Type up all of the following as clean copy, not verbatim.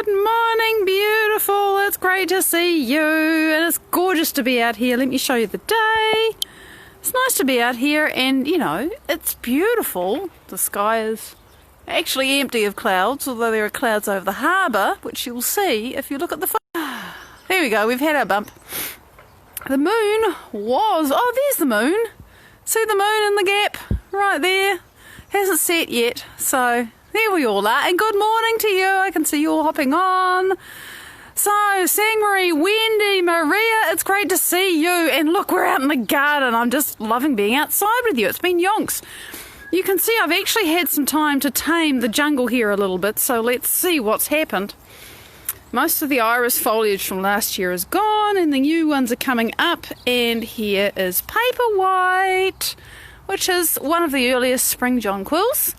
Good morning, beautiful. It's great to see you, and it's gorgeous to be out here. Let me show you the day. It's nice to be out here, and you know, it's beautiful. The sky is actually empty of clouds, although there are clouds over the harbour, which you'll see if you look at the phone. There we go, we've had our bump. The moon was, oh, there's the moon. See the moon in the gap right there? Hasn't set yet, so there we all are. And good morning to you. I can see you all hopping on. So, Sangmarie, Wendy, Maria, it's great to see you. And look, we're out in the garden. I'm just loving being outside with you. It's been yonks. You can see I've actually had some time to tame the jungle here a little bit, so let's see what's happened. Most of the iris foliage from last year is gone, and the new ones are coming up. And here is Paper White, which is one of the earliest spring jonquils.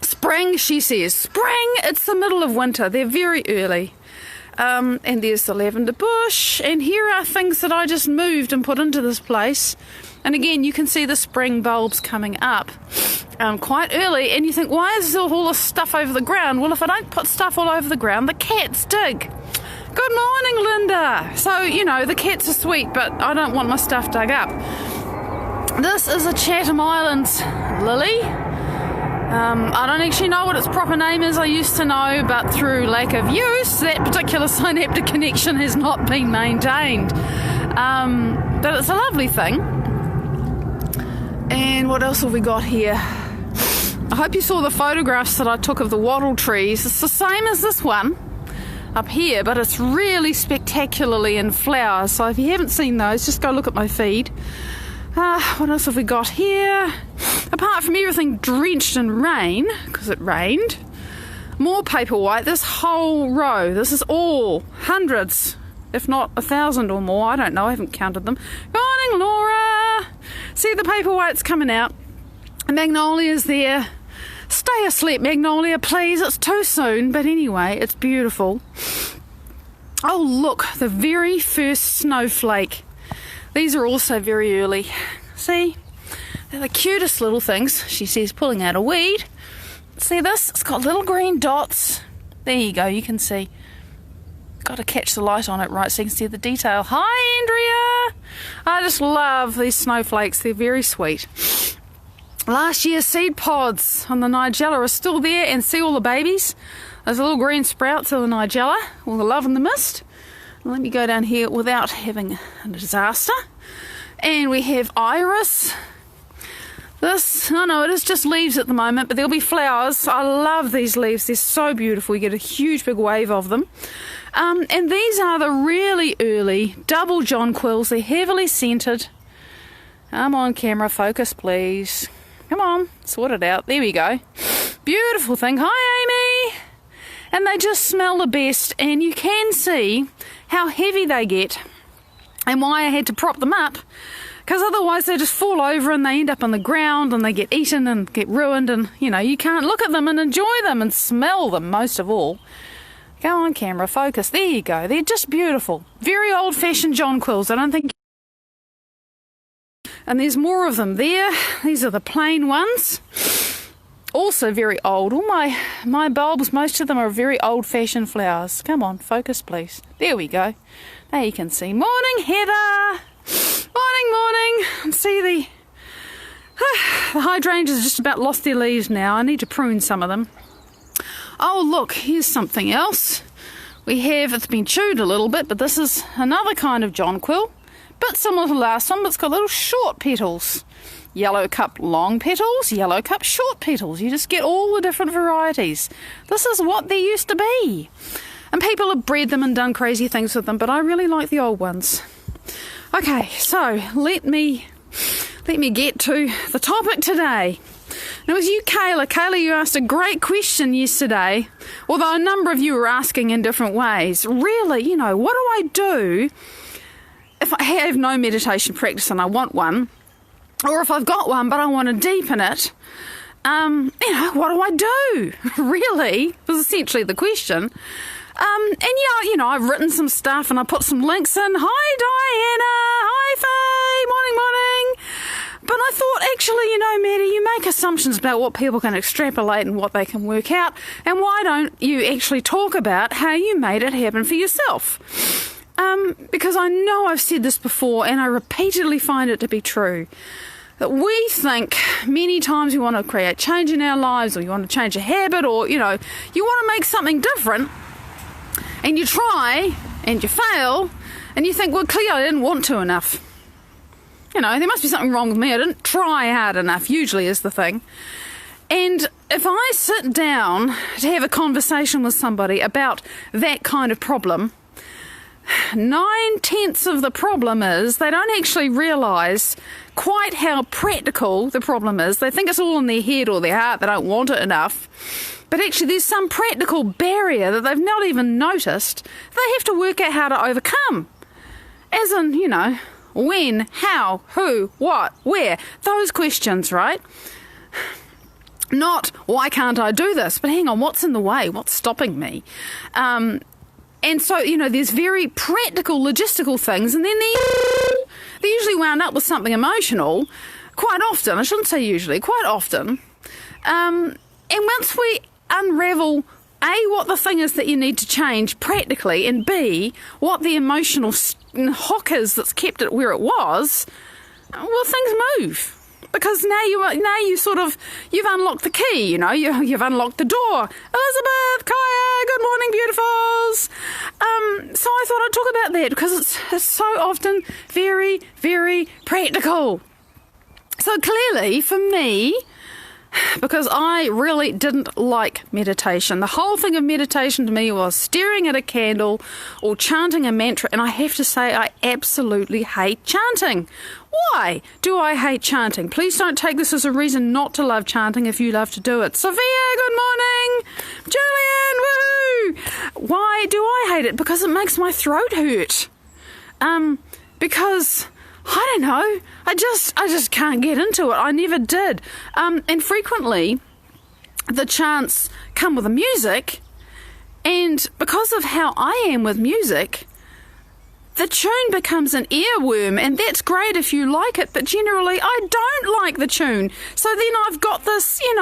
Spring, she says. Spring, it's the middle of winter. They're very early. And there's the lavender bush. And here are things that I just moved and put into this place. And again, you can see the spring bulbs coming up quite early. And you think, why is there all this stuff over the ground? Well, if I don't put stuff all over the ground, the cats dig. Good morning, Linda. So, you know, the cats are sweet, but I don't want my stuff dug up. This is a Chatham Islands lily. I don't actually know what its proper name is. I used to know, but through lack of use, that particular synaptic connection has not been maintained. But it's a lovely thing. And what else have we got here? I hope you saw the photographs that I took of the wattle trees. It's the same as this one up here, but it's really spectacularly in flower. So if you haven't seen those, just go look at my feed. What else have we got here? Apart from everything drenched in rain, because it rained, more Paper White. This whole row, this is all hundreds, if not 1,000 or more. I don't know, I haven't counted them. Good morning, Laura. See the Paper White's coming out. Magnolia's there. Stay asleep, Magnolia, please. It's too soon, but anyway, it's beautiful. Oh, look, the very first snowflake. These are also very early. See? They're the cutest little things, she says, pulling out a weed. See this? It's got little green dots. There you go, you can see. Got to catch the light on it right so you can see the detail. Hi, Andrea! I just love these snowflakes. They're very sweet. Last year's seed pods on the Nigella are still there, and see all the babies? Those little green sprouts of the Nigella, all the love and the mist. Let me go down here without having a disaster. And we have iris. This, oh no, it is just leaves at the moment, but there'll be flowers. I love these leaves. They're so beautiful. You get a huge big wave of them. And these are the really early double jonquils. They're heavily scented. Come on, camera, focus, please. Come on, sort it out. There we go. Beautiful thing. Hi, Amy. And they just smell the best, and you can see how heavy they get and why I had to prop them up, because otherwise they just fall over and they end up on the ground and they get eaten and get ruined, and you know, you can't look at them and enjoy them and smell them most of all. Go on, camera, focus. There you go. They're just beautiful. Very old-fashioned jonquils. I don't think... And there's more of them there. These are the plain ones. Also very old. All my bulbs, most of them are very old-fashioned flowers. Come on, focus, please. There we go. Now you can see. Morning, Heather. Morning. See the hydrangeas just about lost their leaves now. I need to prune some of them. Oh, look, here's something else. We have, it's been chewed a little bit, but this is another kind of jonquil. Bit similar to the last one, but it's got little short petals. Yellow cup long petals, yellow cup short petals. You just get all the different varieties. This is what they used to be. And people have bred them and done crazy things with them, but I really like the old ones. Okay, so let me get to the topic today. And it was you, Kayla. Kayla, you asked a great question yesterday, although a number of you were asking in different ways. Really, you know, what do I do if I have no meditation practice and I want one? Or if I've got one but I want to deepen it, you know, what do I do? Really, was essentially the question. And yeah, you know, I've written some stuff and I put some links in. Hi, Diana. Hi, Faye. Morning. But I thought, actually, Maddie, you make assumptions about what people can extrapolate and what they can work out, and why don't you actually talk about how you made it happen for yourself? Because I know I've said this before, and I repeatedly find it to be true, that we think many times we want to create change in our lives, or you want to change a habit, or, you want to make something different, and you try, and you fail, and you think, well, clearly I didn't want to enough. There must be something wrong with me. I didn't try hard enough, usually is the thing. And if I sit down to have a conversation with somebody about that kind of problem, 9/10 of the problem is they don't actually realise quite how practical the problem is. They think it's all in their head or their heart. They don't want it enough. But actually there's some practical barrier that they've not even noticed. They have to work out how to overcome. As in, when, how, who, what, where. Those questions, right? Not, why can't I do this? But hang on, what's in the way? What's stopping me? And so, there's very practical, logistical things. And then they usually wound up with something emotional quite often. I shouldn't say usually, quite often. And once we unravel A, what the thing is that you need to change practically, and B, what the emotional hock is that's kept it where it was, well, things move. Because now you've unlocked the key, you've unlocked the door. Elizabeth, Kaya, good morning, beautifuls. So I thought I'd talk about that because it's so often very, very practical. So clearly, for me, because I really didn't like meditation. The whole thing of meditation to me was staring at a candle or chanting a mantra, and I have to say I absolutely hate chanting. Why do I hate chanting? Please don't take this as a reason not to love chanting if you love to do it. Sophia, good morning. Julian, woohoo! Why do I hate it? Because it makes my throat hurt. Because I don't know. I just can't get into it. I never did. And frequently, the chants come with the music, and because of how I am with music, the tune becomes an earworm, and that's great if you like it, but generally I don't like the tune. So then I've got this, thing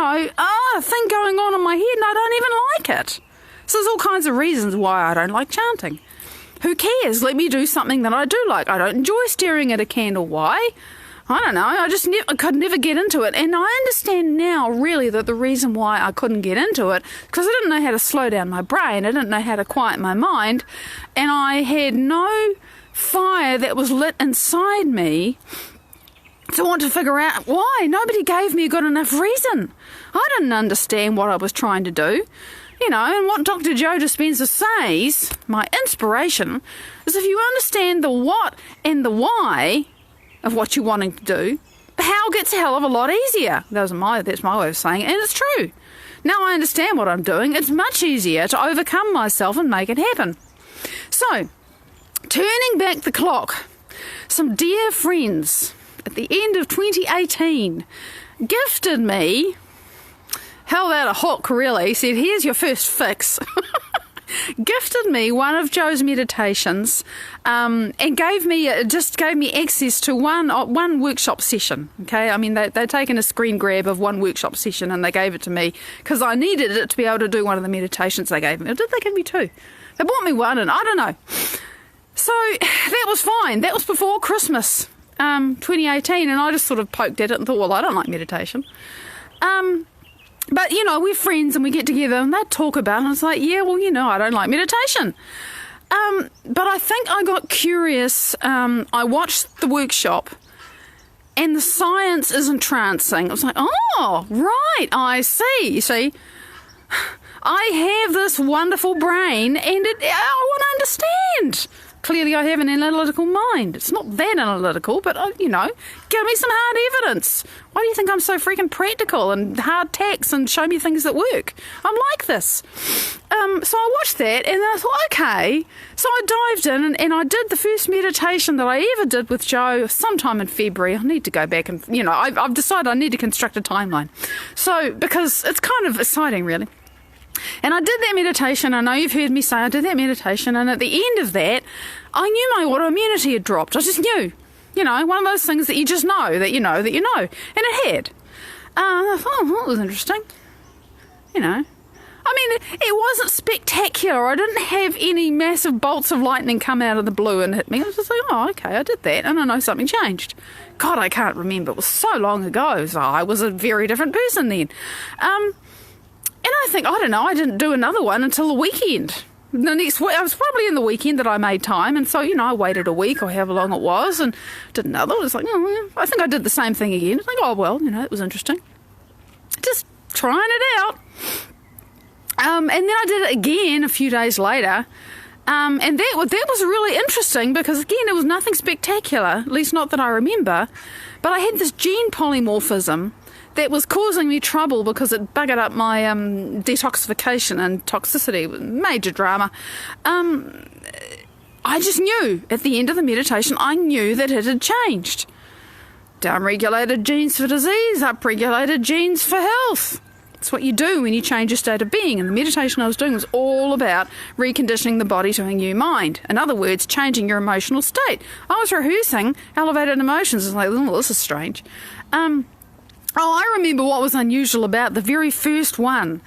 going on in my head, and I don't even like it. So there's all kinds of reasons why I don't like chanting. Who cares? Let me do something that I do like. I don't enjoy staring at a candle. Why? I don't know. I could never get into it. And I understand now, really, that the reason why I couldn't get into it, because I didn't know how to slow down my brain. I didn't know how to quiet my mind. And I had no fire that was lit inside me to want to figure out why. Nobody gave me a good enough reason. I didn't understand what I was trying to do. And what Dr. Joe Dispenza says, my inspiration, is if you understand the what and the why of what you're wanting to do, the how gets a hell of a lot easier. That's my way of saying it, and it's true. Now I understand what I'm doing. It's much easier to overcome myself and make it happen. So, turning back the clock, some dear friends at the end of 2018 gifted me, held out a hook really, said, here's your first fix. Gifted me one of Joe's meditations, and gave me access to one workshop session. Okay, I mean they'd taken a screen grab of one workshop session and they gave it to me because I needed it to be able to do one of the meditations they gave me. Or did they give me two? They bought me one, and I don't know. So that was fine. That was before Christmas, 2018, and I just sort of poked at it and thought, well, I don't like meditation. But, we're friends and we get together and they talk about it, and it's like, yeah, well, I don't like meditation. But I think I got curious. I watched the workshop and the science is entrancing. I was like, oh, right, I see. You see, I have this wonderful brain and I want to understand. Clearly I have an analytical mind. It's not that analytical, but, give me some hard evidence. Why do you think I'm so freaking practical and hard tacks and show me things that work? I'm like this. So I watched that and I thought, okay. So I dived in and I did the first meditation that I ever did with Joe sometime in February. I need to go back and, I've decided I need to construct a timeline. So, because it's kind of exciting, really. And I did that meditation. I know you've heard me say I did that meditation, and at the end of that, I knew my autoimmunity had dropped. I just knew. You know, one of those things that you just know, that you know, that you know. And it had. I thought, oh, that was interesting. You know. I mean, it wasn't spectacular. I didn't have any massive bolts of lightning come out of the blue and hit me. I was just like, oh, okay, I did that. And I know something changed. God, I can't remember. It was so long ago. So I was a very different person then. And I think, I don't know, I didn't do another one until the weekend. The next week, I was probably in the weekend that I made time, and so, you know, I waited a week or however long it was and did another. It was like, oh, I think I did the same thing again. I was like, oh, well, you know, it was interesting. Just trying it out. And then I did it again a few days later, and that was really interesting because, again, it was nothing spectacular, at least not that I remember, but I had this gene polymorphism that was causing me trouble because it buggered up my detoxification and toxicity. It was major drama. I just knew at the end of the meditation, I knew that it had changed. Downregulated genes for disease, upregulated genes for health. It's what you do when you change your state of being. And the meditation I was doing was all about reconditioning the body to a new mind. In other words, changing your emotional state. I was rehearsing elevated emotions. I was like, oh, this is strange. I remember what was unusual about the very first one.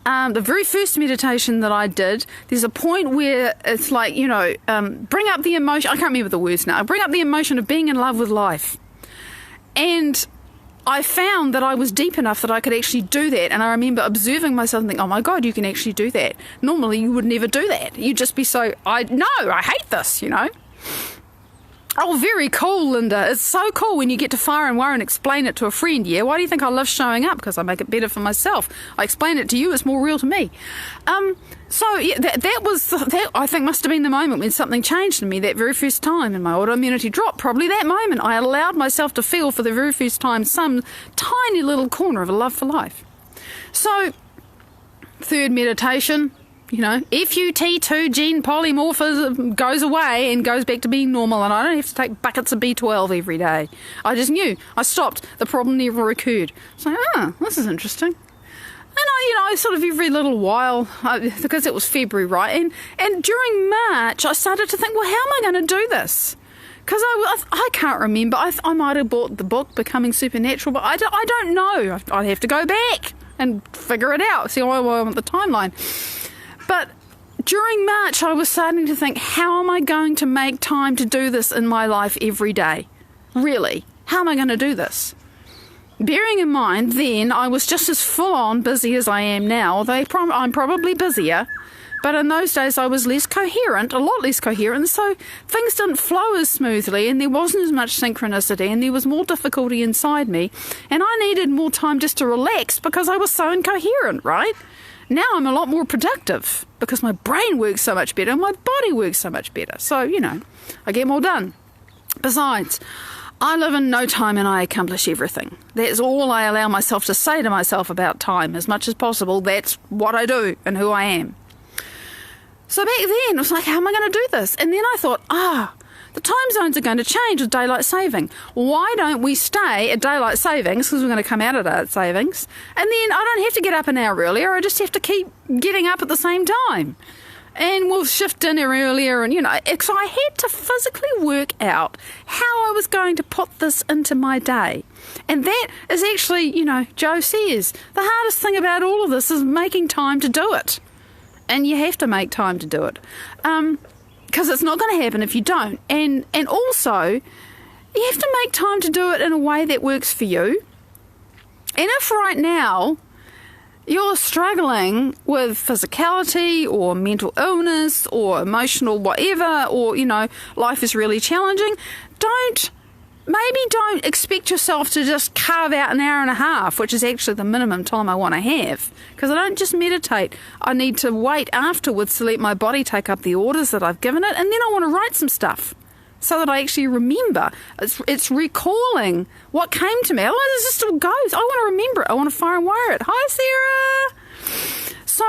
The very first meditation that I did, there's a point where it's like, you know, bring up the emotion. I can't remember the words now. Bring up the emotion of being in love with life. And I found that I was deep enough that I could actually do that. And I remember observing myself and thinking, oh my God, you can actually do that. Normally you would never do that. You'd just be so, I hate this, you know. Oh, very cool, Linda. It's so cool when you get to fire and wire and explain it to a friend, yeah? Why do you think I love showing up? Because I make it better for myself. I explain it to you, it's more real to me. So, yeah, that I think must have been the moment when something changed in me that very first time and my autoimmunity dropped. Probably that moment I allowed myself to feel for the very first time some tiny little corner of a love for life. So, third meditation, you know, FUT2 gene polymorphism goes away and goes back to being normal, and I don't have to take buckets of B12 every day. I just knew. I stopped. The problem never occurred. So, this is interesting. And I sort of every little while, because it was February, right? And during March, I started to think, well, how am I going to do this? Because I can't remember. I might have bought the book, Becoming Supernatural, but I don't know. I'd have to go back and figure it out, see why I want the timeline. But during March, I was starting to think, how am I going to make time to do this in my life every day? Really? How am I going to do this? Bearing in mind, then, I was just as full-on busy as I am now, although I'm probably busier. But in those days, I was less coherent, a lot less coherent, so things didn't flow as smoothly, and there wasn't as much synchronicity, and there was more difficulty inside me, and I needed more time just to relax because I was so incoherent, right? Now I'm a lot more productive because my brain works so much better and my body works so much better. So, you know, I get more done. Besides, I live in no time and I accomplish everything. That's all I allow myself to say to myself about time as much as possible. That's what I do and who I am. So back then, I was like, how am I going to do this? And then I thought, the time zones are going to change with daylight saving. Why don't we stay at daylight savings, because we're going to come out of daylight savings, and then I don't have to get up an hour earlier, I just have to keep getting up at the same time. And we'll shift dinner earlier, and, you know, so I had to physically work out how I was going to put this into my day. And that is actually, you know, Joe says, the hardest thing about all of this is making time to do it. And you have to make time to do it. Because it's not going to happen if you don't. And also, you have to make time to do it in a way that works for you. And if right now you're struggling with physicality or mental illness or emotional whatever, or, you know, life is really challenging, don't expect yourself to just carve out an hour and a half, which is actually the minimum time I want to have. Because I don't just meditate. I need to wait afterwards to let my body take up the orders that I've given it, and then I want to write some stuff so that I actually remember. It's recalling what came to me. Otherwise, it just still goes. I want to remember it. I want to fire and wire it. Hi, Sarah. So,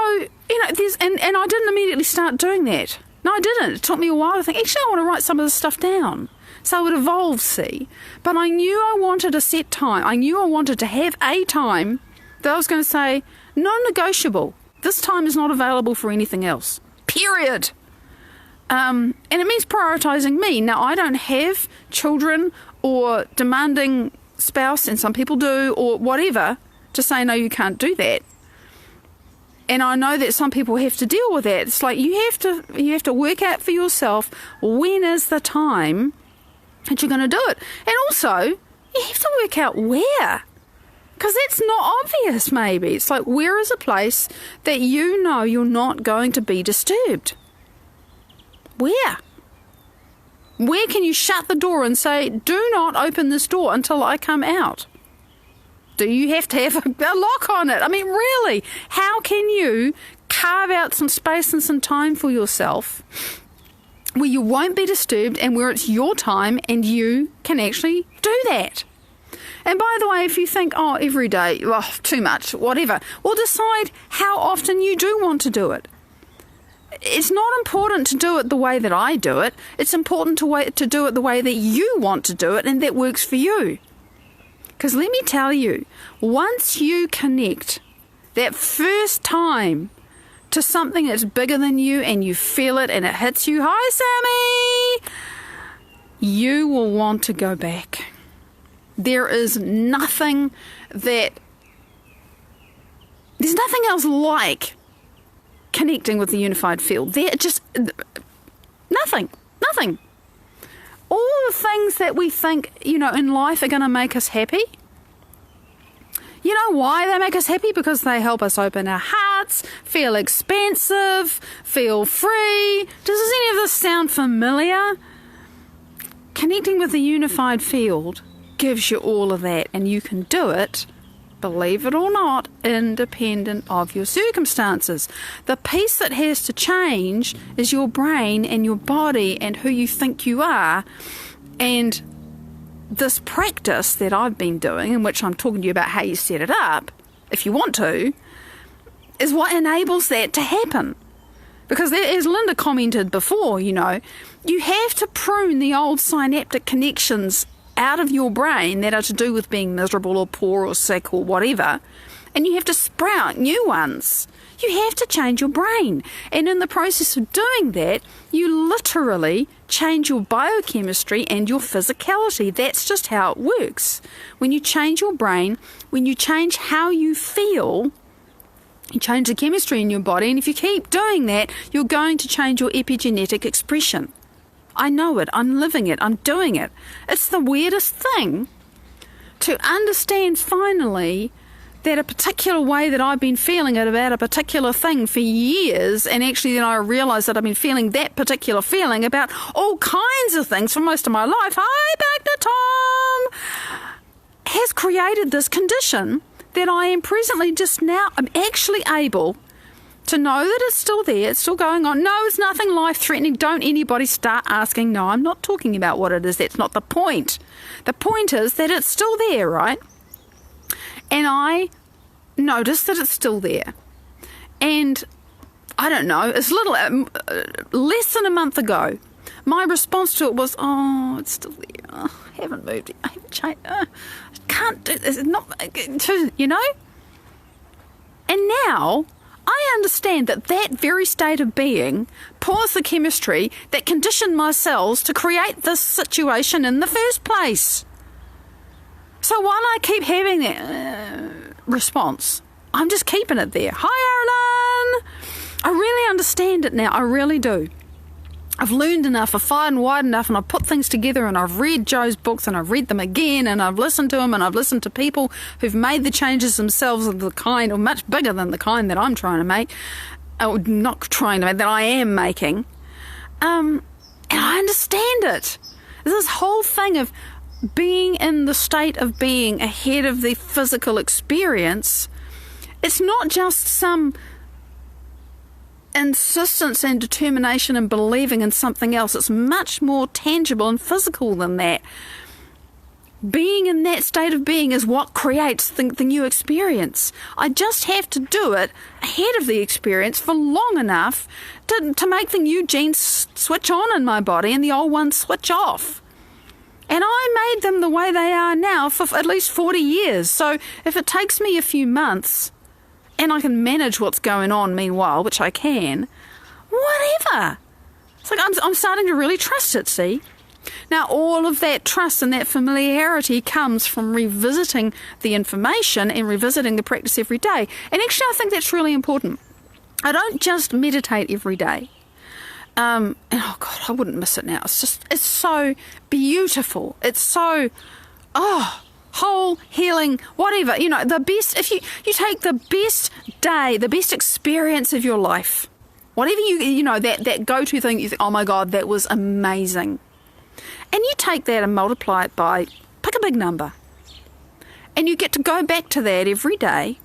you know, and I didn't immediately start doing that. No, I didn't. It took me a while to think, actually, I want to write some of this stuff down. So it evolved, see. But I knew I wanted a set time. I knew I wanted to have a time that I was going to say, non-negotiable. This time is not available for anything else. Period. And it means prioritising me. Now, I don't have children or demanding spouse, and some people do, or whatever, to say, no, you can't do that. And I know that some people have to deal with that. It's like you have to work out for yourself when is the time that you're going to do it. And also, you have to work out where. Because that's not obvious, maybe. It's like, where is a place that you know you're not going to be disturbed? Where? Where can you shut the door and say, do not open this door until I come out? Do you have to have a lock on it? I mean, really, how can you carve out some space and some time for yourself where you won't be disturbed and where it's your time and you can actually do that? And by the way, if you think, oh, every day, oh, too much, whatever, well, decide how often you do want to do it. It's not important to do it the way that I do it. It's important to do it the way that you want to do it and that works for you. Because let me tell you, once you connect that first time to something that's bigger than you and you feel it and it hits you, hi Sammy, you will want to go back. There's nothing else like connecting with the unified field. Nothing. All the things that we think, in life are going to make us happy. You know why they make us happy? Because they help us open our hearts, feel expansive, feel free. Does any of this sound familiar? Connecting with the unified field gives you all of that, and you can do it, believe it or not, independent of your circumstances. The piece that has to change is your brain and your body and who you think you are. And this practice that I've been doing, in which I'm talking to you about how you set it up, if you want to, is what enables that to happen. Because as Linda commented before, you have to prune the old synaptic connections out of your brain that are to do with being miserable or poor or sick or whatever, and you have to sprout new ones. You have to change your brain, and in the process of doing that, you literally change your biochemistry and your physicality. That's just how it works. When you change your brain, when you change how you feel, you change the chemistry in your body, and if you keep doing that, you're going to change your epigenetic expression. I know it, I'm living it, I'm doing it. It's the weirdest thing to understand finally that a particular way that I've been feeling it about a particular thing for years, and actually then I realised that I've been feeling that particular feeling about all kinds of things for most of my life. Hi, back to Tom! Has created this condition that I am presently just now, I'm actually able to know that it's still there, it's still going on. No, it's nothing life-threatening. Don't anybody start asking. No, I'm not talking about what it is. That's not the point. The point is that it's still there, right? And I notice that it's still there. And I don't know, it's less than a month ago, my response to it was, oh, it's still there. Oh, I haven't moved it. I haven't changed. I can't do this. It's not, And now I understand that very state of being pours the chemistry that conditioned my cells to create this situation in the first place. So while I keep having that response, I'm just keeping it there. Hi, Arlen! I really understand it now. I really do. I've learned enough, I've fired and wide enough, and I've put things together, and I've read Joe's books, and I've read them again, and I've listened to them, and I've listened to people who've made the changes themselves of the kind, or much bigger than the kind that I'm trying to make, or not trying to make, that I am making. And I understand it. This whole thing of being in the state of being ahead of the physical experience, it's not just some insistence and determination and believing in something else. It's much more tangible and physical than that. Being in that state of being is what creates the new experience. I just have to do it ahead of the experience for long enough to make the new genes switch on in my body and the old ones switch off. And I made them the way they are now for at least 40 years. So if it takes me a few months, and I can manage what's going on meanwhile, which I can, whatever. It's like I'm starting to really trust it, see? Now, all of that trust and that familiarity comes from revisiting the information and revisiting the practice every day. And actually, I think that's really important. I don't just meditate every day. And oh God, I wouldn't miss it now. It's so beautiful. It's so, whole, healing, whatever. You know, the best, if you take the best day, the best experience of your life, whatever you know, that go-to thing, you think, oh my God, that was amazing. And you take that and multiply it by, pick a big number. And you get to go back to that every day.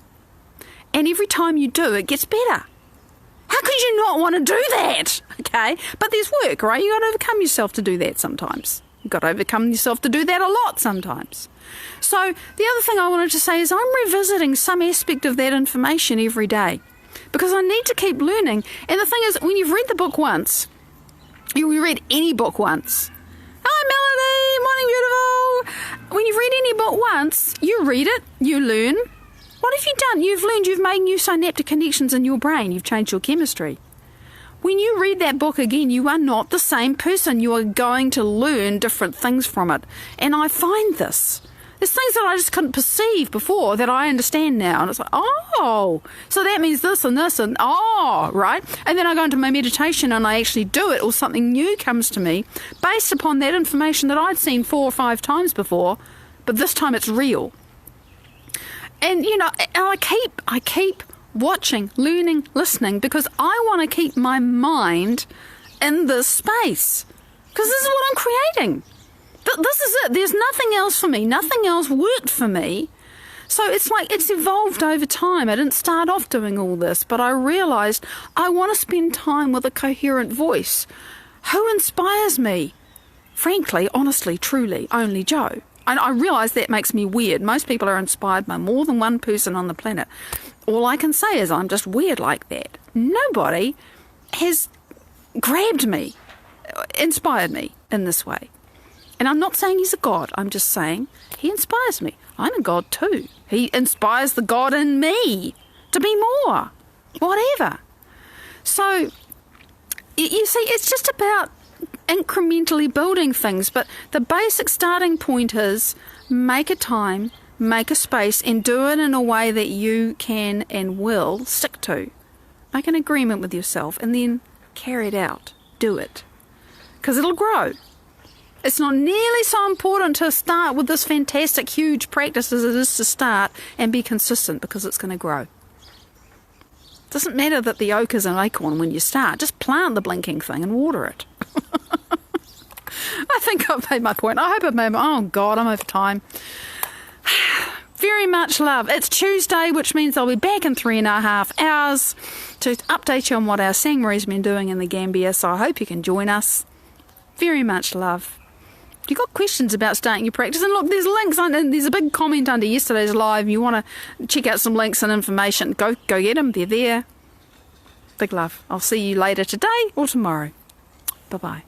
And every time you do, it gets better. How could you not want to do that? Okay? But there's work, right? You've got to overcome yourself to do that sometimes. You've got to overcome yourself to do that a lot sometimes. So the other thing I wanted to say is I'm revisiting some aspect of that information every day because I need to keep learning. And the thing is, when you've read the book once, you read any book once. Hi, Melody. Morning, beautiful. When you've read any book once, you read it, you learn. What have you done? You've learned, you've made new synaptic connections in your brain. You've changed your chemistry. When you read that book again, you are not the same person. You are going to learn different things from it. And I find this. There's things that I just couldn't perceive before that I understand now. And it's like, oh, so that means this and this and right? And then I go into my meditation and I actually do it, or something new comes to me based upon that information that I'd seen 4 or 5 times before, but this time it's real. And, you know, I keep watching, learning, listening, because I want to keep my mind in this space. Because this is what I'm creating. This is it. There's nothing else for me. Nothing else worked for me. So it's like it's evolved over time. I didn't start off doing all this, but I realised I want to spend time with a coherent voice. Who inspires me? Frankly, honestly, truly, only Joe. And I realise that makes me weird. Most people are inspired by more than one person on the planet. All I can say is I'm just weird like that. Nobody has grabbed me, inspired me in this way. And I'm not saying he's a god. I'm just saying he inspires me. I'm a god too. He inspires the god in me to be more, whatever. So, you see, it's just about incrementally building things, but the basic starting point is make a time, make a space, and do it in a way that you can and will stick to. Make an agreement with yourself and then carry it out. Do it. Because it'll grow. It's not nearly so important to start with this fantastic, huge practice as it is to start and be consistent, because it's going to grow. It doesn't matter that the oak is an acorn when you start. Just plant the blinking thing and water it. I think I've made my point. I hope I've made my... Oh, God, I'm over time. Very much love. It's Tuesday, which means I'll be back in 3.5 hours to update you on what our Sangmaree's been doing in the Gambia, so I hope you can join us. Very much love. If you've got questions about starting your practice, and look, there's links, and there's a big comment under yesterday's live. You want to check out some links and information, go get them. They're there. Big love. I'll see you later today or tomorrow. Bye-bye.